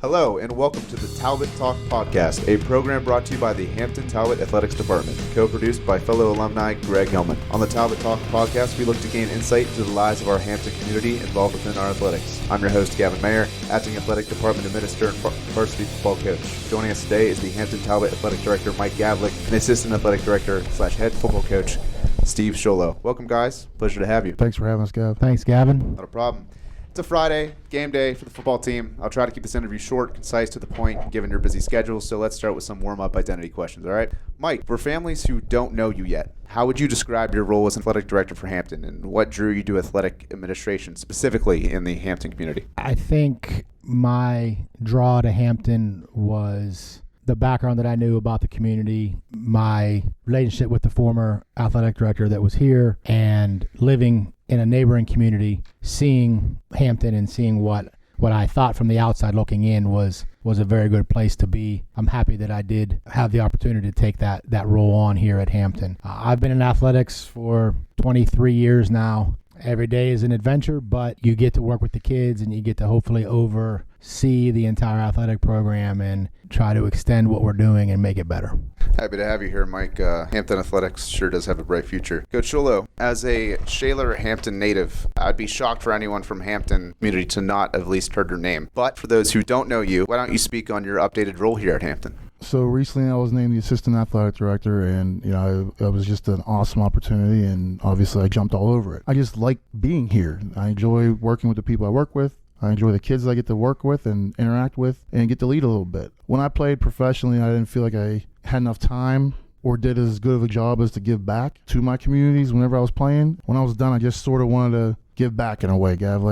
Hello and welcome to the Talbot Talk podcast, a program brought to you by the Hampton Talbot Athletics Department, co-produced by fellow alumni Greg Hillman. On the Talbot Talk podcast, we look to gain insight into the lives of our Hampton community involved within our athletics. I'm your host, Gavin Mayer, Acting Athletic Department Administrator and Varsity Football Coach. Joining us today is the Hampton Talbot Athletic Director, Mike Gavlik, and Assistant Athletic Director / Head Football Coach, Steve Scuillo. Welcome, guys. Pleasure to have you. Thanks for having us, Gav. Thanks, Gavin. Not a problem. It's a Friday, game day for the football team. I'll try to keep this interview short, concise, to the point, given your busy schedule. So let's start with some warm-up identity questions, all right? Mike, for families who don't know you yet, how would you describe your role as athletic director for Hampton, and what drew you to athletic administration, specifically in the Hampton community? I think my draw to Hampton was the background that I knew about the community, my relationship with the former athletic director that was here, and living in a neighboring community, seeing Hampton and seeing what I thought from the outside looking in was a very good place to be. I'm happy that I did have the opportunity to take that role on here at Hampton. I've been in athletics for 23 years now. Every day is an adventure, but you get to work with the kids and you get to hopefully oversee the entire athletic program and try to extend what we're doing and make it better. Happy to have you here, Mike. Hampton Athletics sure does have a bright future. Coach Scuillo, as a Shaler Hampton native, I'd be shocked for anyone from Hampton community to not have at least heard your name. But for those who don't know you, why don't you speak on your updated role here at Hampton? So recently I was named the Assistant Athletic Director, and it was just an awesome opportunity, and obviously I jumped all over it. I just like being here. I enjoy working with the people I work with. I enjoy the kids I get to work with and interact with and get to lead a little bit. When I played professionally, I didn't feel like I had enough time or did as good of a job as to give back to my communities whenever I was playing. When I was done, I just sort of wanted to give back in a way, Gav.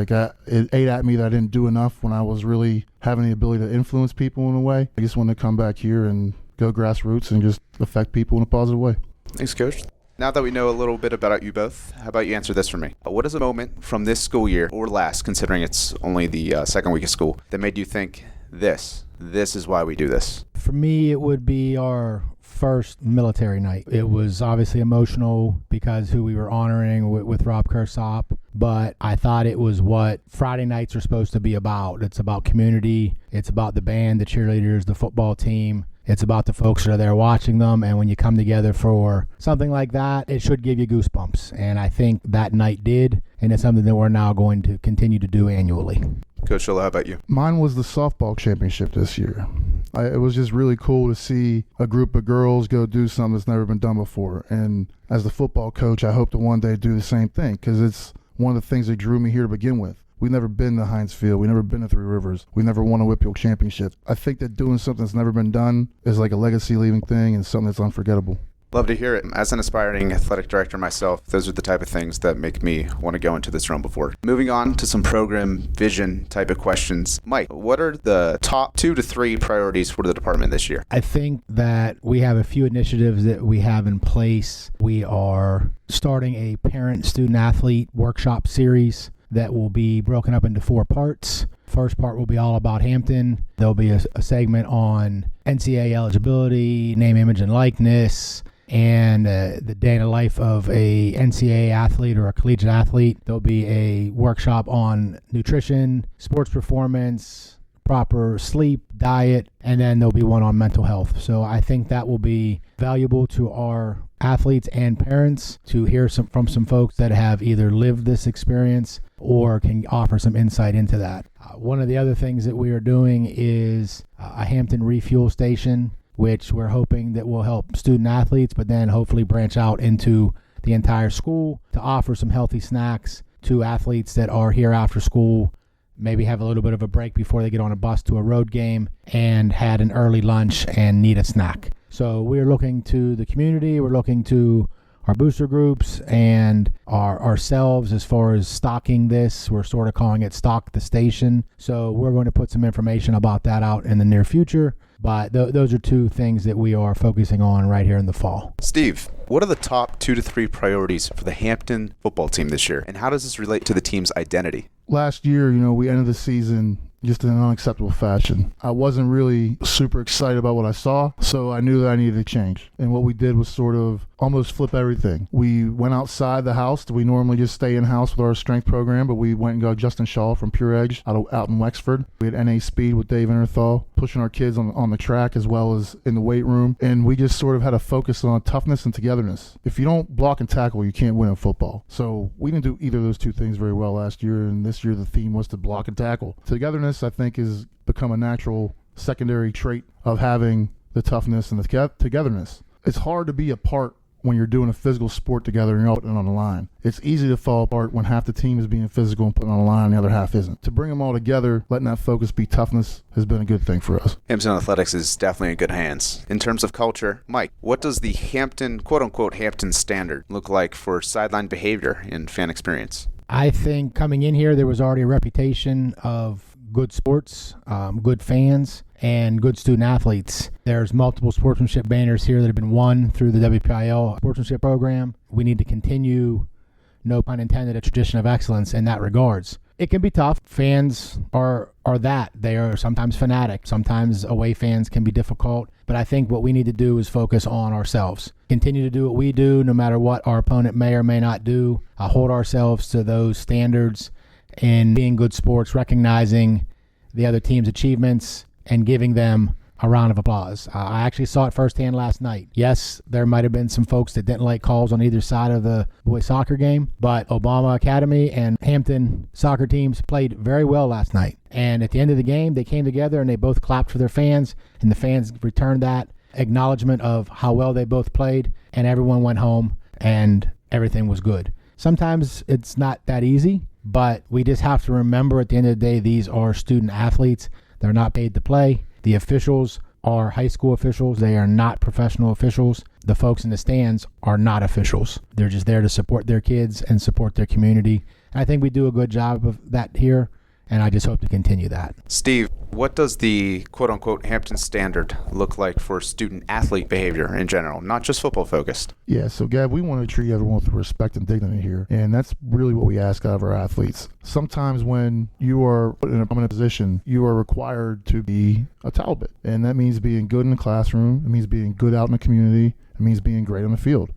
It ate at me that I didn't do enough when I was really having the ability to influence people in a way. I just wanted to come back here and go grassroots and just affect people in a positive way. Thanks, Coach. Now that we know a little bit about you both, how about you answer this for me? What is a moment from this school year, or last, considering it's only the second week of school, that made you think, this is why we do this? For me, it would be our first military night. It was obviously emotional because who we were honoring with Rob Kersop, but I thought it was what Friday nights are supposed to be about. It's about community. It's about the band, the cheerleaders, the football team. It's about the folks that are there watching them, and when you come together for something like that, it should give you goosebumps, and I think that night did, and it's something that we're now going to continue to do annually. Coach Scuillo, how about you? Mine was the softball championship this year. It was just really cool to see a group of girls go do something that's never been done before, and as the football coach, I hope to one day do the same thing, because it's one of the things that drew me here to begin with. We've never been to Heinz Field. We've never been to Three Rivers. We've never won a Whitfield championship. I think that doing something that's never been done is like a legacy-leaving thing and something that's unforgettable. Love to hear it. As an aspiring athletic director myself, those are the type of things that make me want to go into this realm before. Moving on to some program vision type of questions. Mike, what are the top 2 to 3 priorities for the department this year? I think that we have a few initiatives that we have in place. We are starting a parent-student-athlete workshop series that will be broken up into 4 parts. First part will be all about Hampton. There'll be a segment on NCAA eligibility, name, image, and likeness, and the day in the life of a NCAA athlete or a collegiate athlete. There'll be a workshop on nutrition, sports performance, proper sleep, diet, and then there'll be one on mental health. So I think that will be valuable to our athletes and parents to hear from some folks that have either lived this experience or can offer some insight into that. One of the other things that we are doing is a Hampton refuel station, which we're hoping that will help student athletes, but then hopefully branch out into the entire school to offer some healthy snacks to athletes that are here after school, maybe have a little bit of a break before they get on a bus to a road game and had an early lunch and need a snack. So we're looking to the community, we're looking to our booster groups and ourselves as far as stocking this. We're sort of calling it Stock the Station. So we're going to put some information about that out in the near future. But those are 2 things that we are focusing on right here in the fall. Steve, what are the top 2 to 3 priorities for the Hampton football team this year, and how does this relate to the team's identity? Last year, we ended the season just in an unacceptable fashion. I wasn't really super excited about what I saw, so I knew that I needed to change. And what we did was sort of almost flip everything. We went outside the house. We normally just stay in-house with our strength program, but we went and got Justin Shaw from Pure Edge out in Wexford. We had NA Speed with Dave Interthal, pushing our kids on the track as well as in the weight room. And we just sort of had a focus on toughness and togetherness. If you don't block and tackle, you can't win in football. So we didn't do either of those two things very well last year, and this year the theme was to block and tackle. Togetherness, I think, has become a natural secondary trait of having the toughness and the togetherness. It's hard to be apart when you're doing a physical sport together and you're all putting it on the line. It's easy to fall apart when half the team is being physical and putting on the line and the other half isn't. To bring them all together, letting that focus be toughness, has been a good thing for us. Hampton Athletics is definitely in good hands. In terms of culture, Mike, what does the Hampton, quote-unquote, Hampton standard look like for sideline behavior and fan experience? I think coming in here, there was already a reputation of good sports, good fans, and good student athletes. There's multiple sportsmanship banners here that have been won through the WPIL sportsmanship program. We need to continue, no pun intended, a tradition of excellence in that regards. It can be tough. Fans are that. They are sometimes fanatic. Sometimes away fans can be difficult. But I think what we need to do is focus on ourselves. Continue to do what we do, no matter what our opponent may or may not do. Hold ourselves to those standards and being good sports, recognizing the other team's achievements and giving them a round of applause. I actually saw it firsthand last night. Yes, there might have been some folks that didn't like calls on either side of the boys soccer game, but Obama Academy and Hampton soccer teams played very well last night. And at the end of the game, they came together and they both clapped for their fans, and the fans returned that acknowledgement of how well they both played, and everyone went home and everything was good. Sometimes it's not that easy, but we just have to remember at the end of the day, these are student athletes. They're not paid to play. The officials are high school officials. They are not professional officials. The folks in the stands are not officials. They're just there to support their kids and support their community. And I think we do a good job of that here, and I just hope to continue that. Steve, what does the quote-unquote Hampton standard look like for student-athlete behavior in general, not just football-focused? Yeah, so Gab, we want to treat everyone with respect and dignity here, and that's really what we ask out of our athletes. Sometimes when you are put in a prominent position, you are required to be a Talbot, and that means being good in the classroom, it means being good out in the community, it means being great on the field.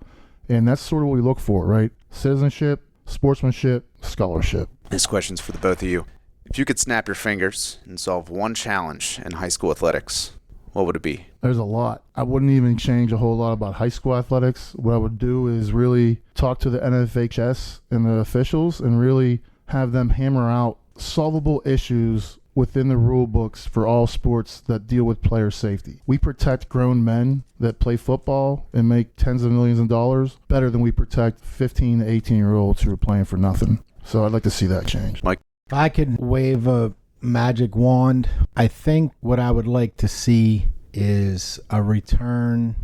And that's sort of what we look for, right? Citizenship, sportsmanship, scholarship. This question's for the both of you. If you could snap your fingers and solve one challenge in high school athletics, what would it be? There's a lot. I wouldn't even change a whole lot about high school athletics. What I would do is really talk to the NFHS and the officials and really have them hammer out solvable issues within the rule books for all sports that deal with player safety. We protect grown men that play football and make tens of millions of dollars better than we protect 15 to 18-year-olds who are playing for nothing. So I'd like to see that change. Mike? If I could wave a magic wand, I think what I would like to see is a return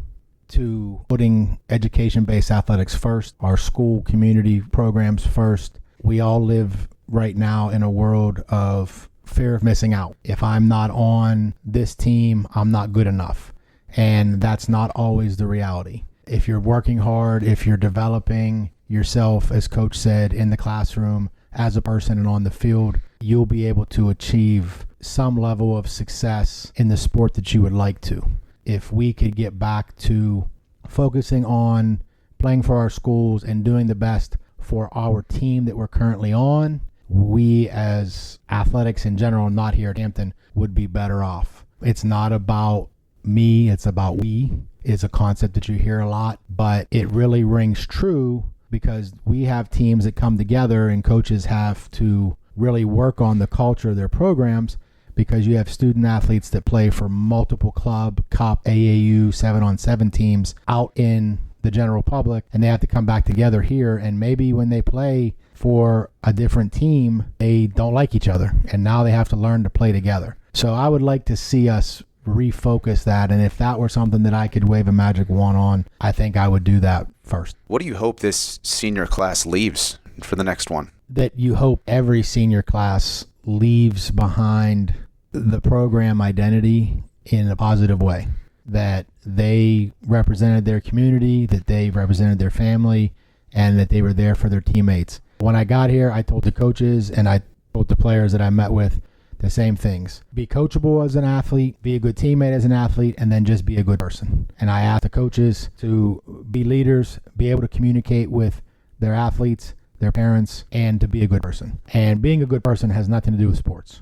to putting education-based athletics first, our school community programs first. We all live right now in a world of fear of missing out. If I'm not on this team, I'm not good enough. And that's not always the reality. If you're working hard, if you're developing yourself, as Coach said, in the classroom, as a person and on the field, you'll be able to achieve some level of success in the sport that you would like to. If we could get back to focusing on playing for our schools and doing the best for our team that we're currently on, we as athletics in general, not here at Hampton, would be better off. It's not about me, it's about we. It's a concept that you hear a lot, but it really rings true because we have teams that come together and coaches have to really work on the culture of their programs because you have student athletes that play for multiple club, COP, AAU, 7-on-7 teams out in the general public, and they have to come back together here, and maybe when they play for a different team, they don't like each other, and now they have to learn to play together. So I would like to see us refocus that, and if that were something that I could wave a magic wand on, I think I would do that first. What do you hope this senior class leaves for the next one? That you hope every senior class leaves behind the program identity in a positive way, that they represented their community, that they represented their family, and that they were there for their teammates. When I got here, I told the coaches and I told the players that I met with the same things. Be coachable as an athlete, be a good teammate as an athlete, and then just be a good person. And I ask the coaches to be leaders, be able to communicate with their athletes, their parents, and to be a good person. And being a good person has nothing to do with sports.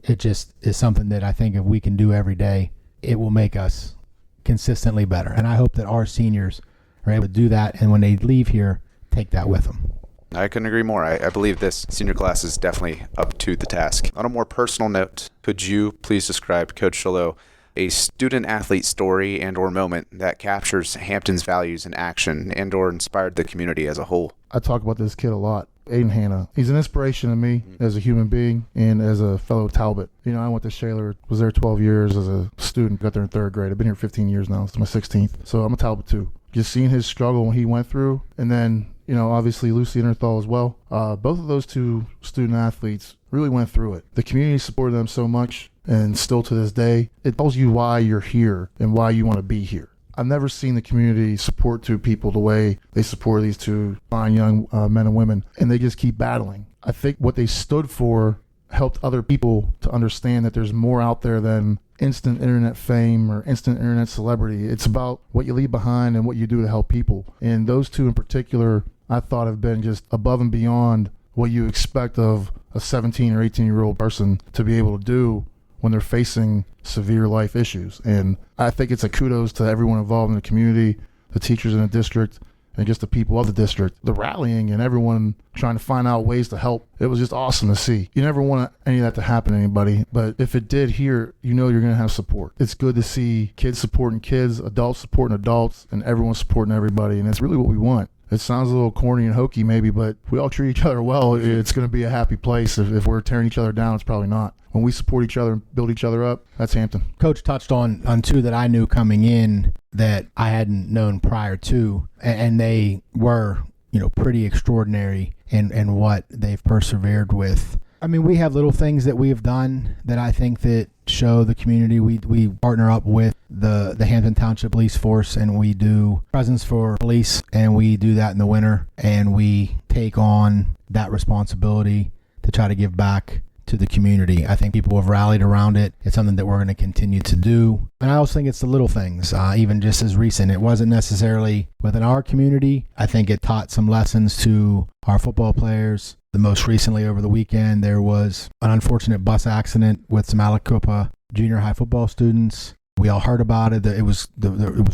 It just is something that I think if we can do every day, it will make us consistently better. And I hope that our seniors are able to do that, and when they leave here, take that with them. I couldn't agree more. I believe this senior class is definitely up to the task. On a more personal note, could you please describe, Coach Scuillo, a student-athlete story and or moment that captures Hampton's values in action and or inspired the community as a whole? I talk about this kid a lot. Aiden Hanna. He's an inspiration to me as a human being and as a fellow Talbot. You know, I went to Shaler, was there 12 years as a student, got there in 3rd grade. I've been here 15 years now. It's my 16th. So I'm a Talbot too. Just seeing his struggle when he went through, and then, you know, obviously Lucy Innerthal as well. Both of those two student athletes really went through it. The community supported them so much, and still to this day, it tells you why you're here and why you want to be here. I've never seen the community support two people the way they support these two fine young men and women, and they just keep battling. I think what they stood for helped other people to understand that there's more out there than instant internet fame or instant internet celebrity. It's about what you leave behind and what you do to help people. And those two in particular, I thought have been just above and beyond what you expect of a 17 or 18-year-old person to be able to do when they're facing severe life issues. And I think it's a kudos to everyone involved in the community, the teachers in the district, and just the people of the district, the rallying and everyone trying to find out ways to help. It was just awesome to see. You never want any of that to happen to anybody, but if it did here, you know you're going to have support. It's good to see kids supporting kids, adults supporting adults, and everyone supporting everybody, and it's really what we want. It sounds a little corny and hokey maybe, but if we all treat each other well, it's going to be a happy place. If we're tearing each other down, it's probably not. When we support each other and build each other up, that's Hampton. Coach touched on two that I knew coming in that I hadn't known prior to, and they were, you know, pretty extraordinary in what they've persevered with. I mean, we have little things that we've done that I think that show the community. We partner up with the Hampton Township Police Force, and we do presents for police, and we do that in the winter, and we take on that responsibility to try to give back to the community. I think people have rallied around it. It's something that we're going to continue to do. And I also think it's the little things, even just as recent. It wasn't necessarily within our community. I think it taught some lessons to our football players. The most recently over the weekend, there was an unfortunate bus accident with some Aliquippa junior high football students. We all heard about it. It was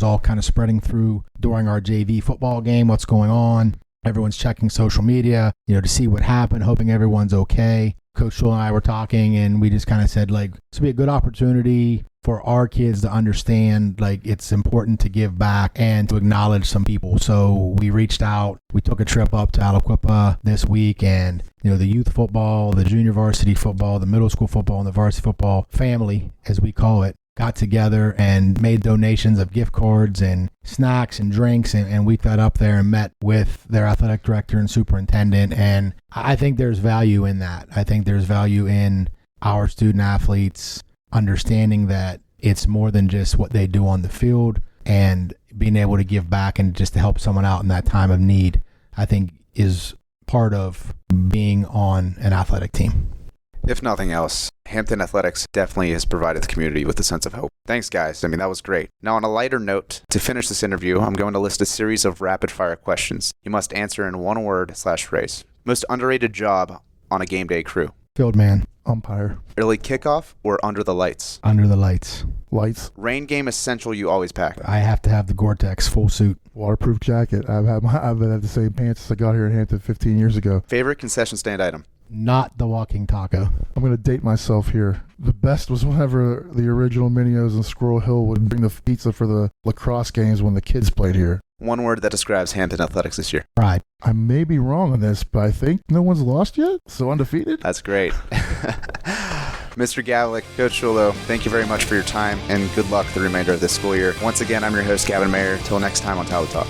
all kind of spreading through during our JV football game. What's going on? Everyone's checking social media, you know, to see what happened, hoping everyone's okay. Coach Scuillo and I were talking, and we just kind of said, like, this would be a good opportunity for our kids to understand, like, it's important to give back and to acknowledge some people. So we reached out. We took a trip up to Aliquippa this week, and, you know, the youth football, the junior varsity football, the middle school football, and the varsity football family, as we call it, got together and made donations of gift cards and snacks and drinks, and we got up there and met with their athletic director and superintendent, and I think there's value in that. I think there's value in our student athletes understanding that it's more than just what they do on the field, and being able to give back and just to help someone out in that time of need, I think is part of being on an athletic team. If nothing else, Hampton Athletics definitely has provided the community with a sense of hope. Thanks, guys. I mean, that was great. Now, on a lighter note, to finish this interview, I'm going to list a series of rapid-fire questions. You must answer in one word/phrase. Most underrated job on a game day crew? Field man. Umpire. Early kickoff or under the lights? Under the lights. Lights. Rain game essential you always pack? I have to have the Gore-Tex full suit. Waterproof jacket. I've had the same pants since I got here in Hampton 15 years ago. Favorite concession stand item? Not the walking taco. I'm going to date myself here. The best was whenever the original Minios in Squirrel Hill would bring the pizza for the lacrosse games when the kids played here. One word that describes Hampton Athletics this year? Pride. I may be wrong on this, but I think no one's lost yet, so undefeated. That's great. Mr. Gavlik, Coach Scuillo, thank you very much for your time, and good luck the remainder of this school year. Once again, I'm your host, Gavin Mayer. Till next time on Talbot Talk.